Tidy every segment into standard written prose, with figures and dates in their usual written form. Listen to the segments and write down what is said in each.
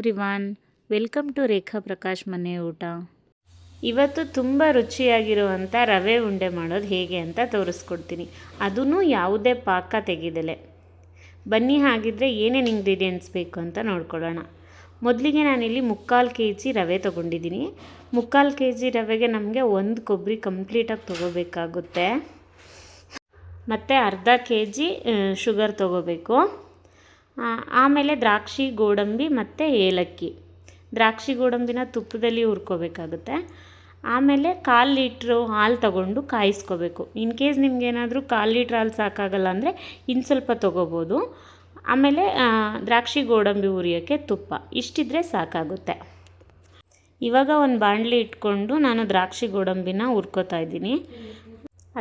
Everyone, welcome to ರೇಖಾ ಪ್ರಕಾಶ್ ಮನೆ ಊಟ. ಇವತ್ತು ತುಂಬ ರುಚಿಯಾಗಿರುವಂಥ ರವೆ ಉಂಡೆ ಮಾಡೋದು ಹೇಗೆ ಅಂತ ತೋರಿಸ್ಕೊಡ್ತೀನಿ. ಅದೂ ಯಾವುದೇ ಪಾಕ ತೆಗೆದಲೆ. ಬನ್ನಿ, ಹಾಗಿದ್ರೆ ಏನೇನು ಇಂಗ್ರೀಡಿಯೆಂಟ್ಸ್ ಬೇಕು ಅಂತ ನೋಡ್ಕೊಳ್ಳೋಣ. ಮೊದಲಿಗೆ ನಾನಿಲ್ಲಿ 3/4 kg ರವೆ ತೊಗೊಂಡಿದ್ದೀನಿ. 3/4 kg ರವೆಗೆ ನಮಗೆ 1 ಕೊಬ್ಬರಿ ಕಂಪ್ಲೀಟಾಗಿ ತೊಗೋಬೇಕಾಗುತ್ತೆ. ಮತ್ತು ಅರ್ಧ kg ಶುಗರ್ ತೊಗೋಬೇಕು. ಆಮೇಲೆ ದ್ರಾಕ್ಷಿ, ಗೋಡಂಬಿ ಮತ್ತು ಏಲಕ್ಕಿ. ದ್ರಾಕ್ಷಿ ಗೋಡಂಬಿನ ತುಪ್ಪದಲ್ಲಿ ಹುರ್ಕೋಬೇಕಾಗುತ್ತೆ. ಆಮೇಲೆ 1/4 ಲೀಟ್ರು ಹಾಲು ತೊಗೊಂಡು ಕಾಯಿಸ್ಕೋಬೇಕು. ಇನ್ ಕೇಸ್ ನಿಮಗೇನಾದರೂ 1/4 ಲೀಟ್ರ್ ಹಾಲು ಸಾಕಾಗಲ್ಲ ಅಂದರೆ ಇನ್ನು ಸ್ವಲ್ಪ ತೊಗೋಬೋದು. ಆಮೇಲೆ ದ್ರಾಕ್ಷಿ ಗೋಡಂಬಿ ಹುರಿಯೋಕ್ಕೆ ತುಪ್ಪ, ಇಷ್ಟಿದ್ರೆ ಸಾಕಾಗುತ್ತೆ. ಇವಾಗ ಒಂದು ಬಾಣಲಿ ಇಟ್ಕೊಂಡು ನಾನು ದ್ರಾಕ್ಷಿ ಗೋಡಂಬಿನ ಹುರ್ಕೋತಾ ಇದ್ದೀನಿ.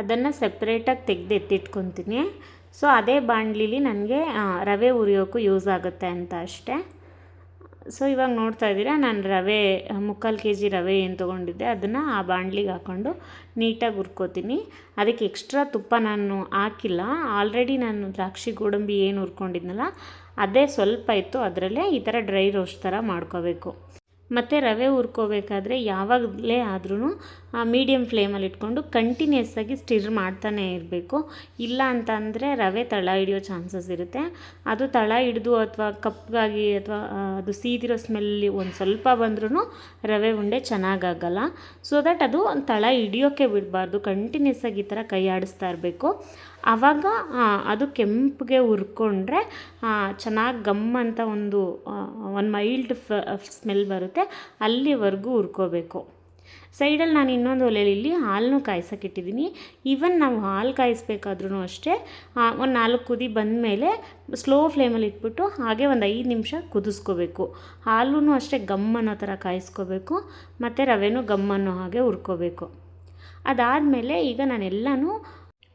ಅದನ್ನು ಸೆಪ್ರೇಟಾಗಿ ತೆಗೆದು ಎತ್ತಿಟ್ಕೊತೀನಿ. ಸೊ ಅದೇ ಬಾಣಲಿಲಿ ನನಗೆ ರವೆ ಹುರಿಯೋಕ್ಕೂ ಯೂಸ್ ಆಗುತ್ತೆ ಅಂತ ಅಷ್ಟೇ. ಸೊ ಇವಾಗ ನೋಡ್ತಾ ಇದ್ದೀರಾ, ನಾನು ರವೆ 3/4 kg ರವೆ ಏನು ತೊಗೊಂಡಿದ್ದೆ ಅದನ್ನು ಆ ಬಾಣಲಿಗೆ ಹಾಕ್ಕೊಂಡು ನೀಟಾಗಿ ಹುರ್ಕೋತೀನಿ. ಅದಕ್ಕೆ ಎಕ್ಸ್ಟ್ರಾ ತುಪ್ಪ ನಾನು ಹಾಕಿಲ್ಲ. ಆಲ್ರೆಡಿ ನಾನು ದ್ರಾಕ್ಷಿ ಗೋಡಂಬಿ ಏನು ಹುರ್ಕೊಂಡಿದ್ನಲ್ಲ ಅದೇ ಸ್ವಲ್ಪ ಇತ್ತು, ಅದರಲ್ಲೇ ಈ ಥರ ಡ್ರೈ ರೋಸ್ಟ್ ಥರ ಮಾಡ್ಕೋಬೇಕು. ಮತ್ತು ರವೆ ಹುರ್ಕೋಬೇಕಾದ್ರೆ ಯಾವಾಗಲೇ ಆದ್ರೂ ಮೀಡಿಯಮ್ ಫ್ಲೇಮಲ್ಲಿ ಇಟ್ಕೊಂಡು ಕಂಟಿನ್ಯೂಸ್ ಆಗಿ ಸ್ಟಿರ್ ಮಾಡ್ತಾನೆ ಇರಬೇಕು. ಇಲ್ಲ ಅಂತಂದರೆ ರವೆ ತಳ ಹಿಡಿಯೋ ಚಾನ್ಸಸ್ ಇರುತ್ತೆ. ಅದು ತಳ ಹಿಡಿದು ಅಥವಾ ಕಪ್ಪಾಗಿ ಅಥವಾ ಅದು ಸೀದಿರೋ ಸ್ಮೆಲ್ಲಿ ಒಂದು ಸ್ವಲ್ಪ ಬಂದ್ರೂ ರವೆ ಉಂಡೆ ಚೆನ್ನಾಗಾಗಲ್ಲ. ಸೊ ದಟ್ ಅದು ತಳ ಹಿಡಿಯೋಕ್ಕೆ ಬಿಡಬಾರ್ದು. ಕಂಟಿನ್ಯೂಸ್ ಆಗಿ ಈ ಥರ ಕೈ ಆಡಿಸ್ತಾ ಇರಬೇಕು. ಆವಾಗ ಅದು ಕೆಂಪಿಗೆ ಹುರ್ಕೊಂಡ್ರೆ ಚೆನ್ನಾಗಿ ಗಮ್ ಅಂತ ಒಂದು ಮೈಲ್ಡ್ ಸ್ಮೆಲ್ ಬರುತ್ತೆ. ಅಲ್ಲಿವರೆಗೂ ಹುರ್ಕೋಬೇಕು. ಸೈಡಲ್ಲಿ ನಾನು ಇನ್ನೊಂದು ಒಲೆಯಲ್ಲಿ ಹಾಲನ್ನು ಕಾಯ್ಸೋಕ್ಕಿಟ್ಟಿದ್ದೀನಿ. ಈವನ್ ನಾವು ಹಾಲು ಕಾಯಿಸ್ಬೇಕಾದ್ರೂ ಅಷ್ಟೇ ಒಂದು 4 ಕುದಿ ಬಂದಮೇಲೆ ಸ್ಲೋ ಫ್ಲೇಮಲ್ಲಿ ಇಟ್ಬಿಟ್ಟು ಹಾಗೆ ಒಂದು 5 ನಿಮಿಷ ಕುದಿಸ್ಕೋಬೇಕು. ಹಾಲೂ ಅಷ್ಟೇ ಗಮ್ ಅನ್ನೋ ಥರ ಕಾಯಿಸ್ಕೋಬೇಕು. ಮತ್ತು ರವೆನೂ ಗಮ್ ಅನ್ನೋ ಹಾಗೆ ಹುರ್ಕೋಬೇಕು. ಅದಾದಮೇಲೆ ಈಗ ನಾನೆಲ್ಲನೂ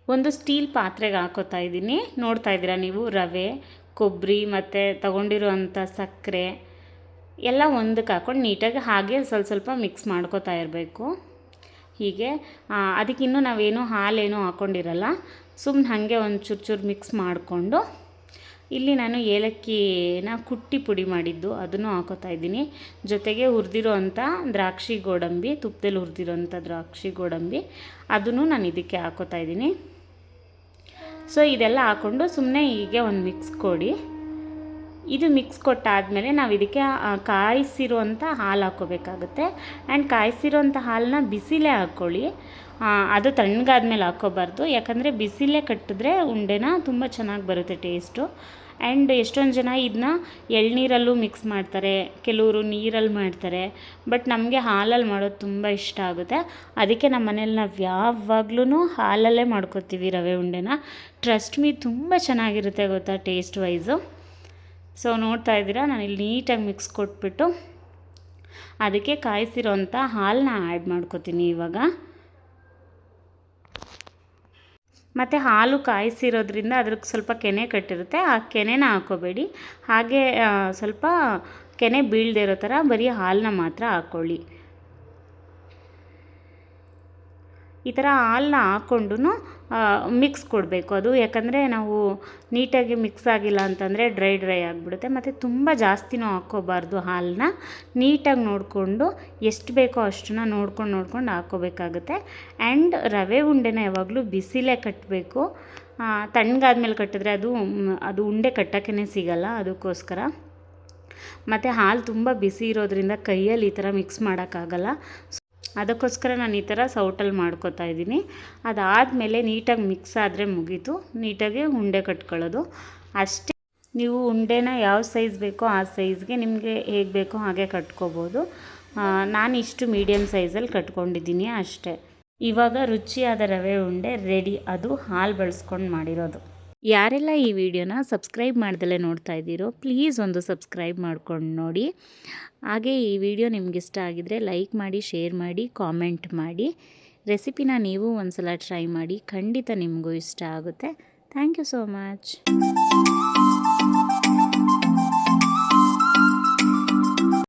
ಒಂದು ಸ್ಟೀಲ್ ಪಾತ್ರೆಗೆ ಹಾಕೋತಾ ಇದ್ದೀನಿ. ನೋಡ್ತಾ ಇದ್ದೀರಾ ನೀವು, ರವೆ, ಕೊಬ್ಬರಿ ಮತ್ತು ತೊಗೊಂಡಿರುವಂಥ ಸಕ್ಕರೆ ಎಲ್ಲ ಒಂದಕ್ಕೆ ಹಾಕ್ಕೊಂಡು ನೀಟಾಗಿ ಹಾಗೆ ಸ್ವಲ್ಪ ಮಿಕ್ಸ್ ಮಾಡ್ಕೋತಾ ಇರಬೇಕು. ಹೀಗೆ ಅದಕ್ಕಿನ್ನೂ ನಾವೇನು ಹಾಲೇನೂ ಹಾಕ್ಕೊಂಡಿರಲ್ಲ. ಸುಮ್ಮನೆ ಹಾಗೆ ಒಂದು ಚೂರು ಮಿಕ್ಸ್ ಮಾಡಿಕೊಂಡು ಇಲ್ಲಿ ನಾನು ಏಲಕ್ಕಿನ ಕುಟ್ಟಿ ಪುಡಿ ಮಾಡಿದ್ದು ಅದನ್ನು ಹಾಕೋತಾ ಇದ್ದೀನಿ. ಜೊತೆಗೆ ಹುರಿದಿರೋ ಅಂಥ ದ್ರಾಕ್ಷಿ ಗೋಡಂಬಿ, ತುಪ್ಪದಲ್ಲಿ ಹುರಿದಿರೋಂಥ ದ್ರಾಕ್ಷಿ ಗೋಡಂಬಿ ಅದನ್ನು ನಾನು ಇದಕ್ಕೆ ಹಾಕೋತಾ ಇದ್ದೀನಿ. ಸೊ ಇದೆಲ್ಲ ಹಾಕ್ಕೊಂಡು ಸುಮ್ಮನೆ ಹೀಗೆ ಒಂದು ಮಿಕ್ಸ್ ಕೊಡಿ. ಇದು ಮಿಕ್ಸ್ ಕೊಟ್ಟಾದಮೇಲೆ ನಾವು ಇದಕ್ಕೆ ಕಾಯಿಸಿರುವಂಥ ಹಾಲು ಹಾಕ್ಕೋಬೇಕಾಗುತ್ತೆ. ಆ್ಯಂಡ್ ಕಾಯಿಸಿರೋಂಥ ಹಾಲನ್ನ ಬಿಸಿಲೇ ಹಾಕ್ಕೊಳ್ಳಿ. ಅದು ತಣ್ಣಗಾದ್ಮೇಲೆ ಹಾಕ್ಕೋಬಾರ್ದು, ಯಾಕಂದರೆ ಬಿಸಿಲೇ ಕಟ್ಟಿದ್ರೆ ಉಂಡೆನ ತುಂಬ ಚೆನ್ನಾಗಿ ಬರುತ್ತೆ ಟೇಸ್ಟು. ಆ್ಯಂಡ್ ಎಷ್ಟೊಂದು ಜನ ಇದನ್ನ ಎಳ್ನೀರಲ್ಲೂ ಮಿಕ್ಸ್ ಮಾಡ್ತಾರೆ, ಕೆಲವರು ನೀರಲ್ಲಿ ಮಾಡ್ತಾರೆ. ಬಟ್ ನಮಗೆ ಹಾಲಲ್ಲಿ ಮಾಡೋದು ತುಂಬ ಇಷ್ಟ ಆಗುತ್ತೆ. ಅದಕ್ಕೆ ನಮ್ಮ ಮನೇಲಿ ನಾವು ಯಾವಾಗ್ಲೂ ಹಾಲಲ್ಲೇ ಮಾಡ್ಕೊತೀವಿ ರವೆ ಉಂಡೆನ. ಟ್ರಸ್ಟ್ ಮೀ, ತುಂಬ ಚೆನ್ನಾಗಿರುತ್ತೆ ಗೊತ್ತಾ ಟೇಸ್ಟ್ ವೈಸು. ಸೊ ನೋಡ್ತಾ ಇದ್ದೀರಾ, ನಾನು ಇಲ್ಲಿ ನೀಟಾಗಿ ಮಿಕ್ಸ್ ಕೊಟ್ಬಿಟ್ಟು ಅದಕ್ಕೆ ಕಾಯಿಸಿರೋಂಥ ಹಾಲನ್ನ ಆ್ಯಡ್ ಮಾಡ್ಕೊತೀನಿ ಇವಾಗ. ಮತ್ತು ಹಾಲು ಕಾಯಿಸಿರೋದ್ರಿಂದ ಅದ್ರಿಗೆ ಸ್ವಲ್ಪ ಕೆನೆ ಕಟ್ಟಿರುತ್ತೆ. ಆ ಕೆನೆನ ಹಾಕ್ಕೋಬೇಡಿ. ಹಾಗೆ ಸ್ವಲ್ಪ ಕೆನೆ ಬೀಳದೇ ಇರೋ ಥರ ಬರೀ ಹಾಲನ್ನ ಮಾತ್ರ ಹಾಕ್ಕೊಳ್ಳಿ. ಈ ಥರ ಹಾಲನ್ನ ಹಾಕ್ಕೊಂಡು ಮಿಕ್ಸ್ ಕೊಡಬೇಕು. ಅದು ಯಾಕಂದರೆ ನಾವು ನೀಟಾಗಿ ಮಿಕ್ಸ್ ಆಗಿಲ್ಲ ಅಂತಂದರೆ ಡ್ರೈ ಆಗಿಬಿಡುತ್ತೆ. ಮತ್ತು ತುಂಬ ಜಾಸ್ತಿನೂ ಹಾಕ್ಕೋಬಾರ್ದು. ಹಾಲನ್ನ ನೀಟಾಗಿ ನೋಡಿಕೊಂಡು ಎಷ್ಟು ಬೇಕೋ ಅಷ್ಟನ್ನ ನೋಡ್ಕೊಂಡು ಹಾಕ್ಕೋಬೇಕಾಗುತ್ತೆ. ಆ್ಯಂಡ್ ರವೆ ಉಂಡೆನ ಯಾವಾಗಲೂ ಬಿಸಿಲೇ ಕಟ್ಟಬೇಕು. ತಣ್ಣಗಾದ್ಮೇಲೆ ಕಟ್ಟಿದ್ರೆ ಅದು ಉಂಡೆ ಕಟ್ಟೋಕ್ಕೇ ಸಿಗಲ್ಲ. ಅದಕ್ಕೋಸ್ಕರ ಮತ್ತು ಹಾಲು ತುಂಬ ಬಿಸಿ ಇರೋದ್ರಿಂದ ಕೈಯಲ್ಲಿ ಈ ಥರ ಮಿಕ್ಸ್ ಮಾಡೋಕ್ಕಾಗಲ್ಲ. ಅದಕ್ಕೋಸ್ಕರ ನಾನು ಈ ಥರ ಸೌಟಲ್ಲಿ ಮಾಡ್ಕೋತಾ ಇದ್ದೀನಿ. ಅದಾದಮೇಲೆ ನೀಟಾಗಿ ಮಿಕ್ಸ್ ಆದರೆ ಮುಗೀತು. ನೀಟಾಗಿ ಉಂಡೆ ಕಟ್ಕೊಳ್ಳೋದು ಅಷ್ಟೇ. ನೀವು ಉಂಡೆನ ಯಾವ ಸೈಜ್ ಬೇಕೋ ಆ ಸೈಜ್ಗೆ ನಿಮಗೆ ಹೇಗೆ ಬೇಕೋ ಹಾಗೆ ಕಟ್ಕೋಬೋದು. ನಾನು ಇಷ್ಟು ಮೀಡಿಯಮ್ ಸೈಜಲ್ಲಿ ಕಟ್ಕೊಂಡಿದ್ದೀನಿ ಅಷ್ಟೇ. ಇವಾಗ ರುಚಿಯಾದ ರವೆ ಉಂಡೆ ರೆಡಿ. ಅದು ಹಾಲು ಬಳಸ್ಕೊಂಡು ಮಾಡಿರೋದು. ಯಾರೆಲ್ಲ ಈ ವಿಡಿಯೋನ ಸಬ್ಸ್ಕ್ರೈಬ್ ಮಾಡ್ದಲೇ ನೋಡ್ತಾ ಇದ್ದೀರೋ ಪ್ಲೀಸ್ ಒಂದು ಸಬ್ಸ್ಕ್ರೈಬ್ ಮಾಡ್ಕೊಂಡು ನೋಡಿ. ಹಾಗೆ ಈ ವಿಡಿಯೋ ನಿಮಗಿಷ್ಟ ಆಗಿದರೆ ಲೈಕ್ ಮಾಡಿ, ಶೇರ್ ಮಾಡಿ, ಕಾಮೆಂಟ್ ಮಾಡಿ. ರೆಸಿಪಿನ ನೀವು ಒಂದು ಸಲ ಟ್ರೈ ಮಾಡಿ, ಖಂಡಿತ ನಿಮಗೂ ಇಷ್ಟ ಆಗುತ್ತೆ. Thank you so much.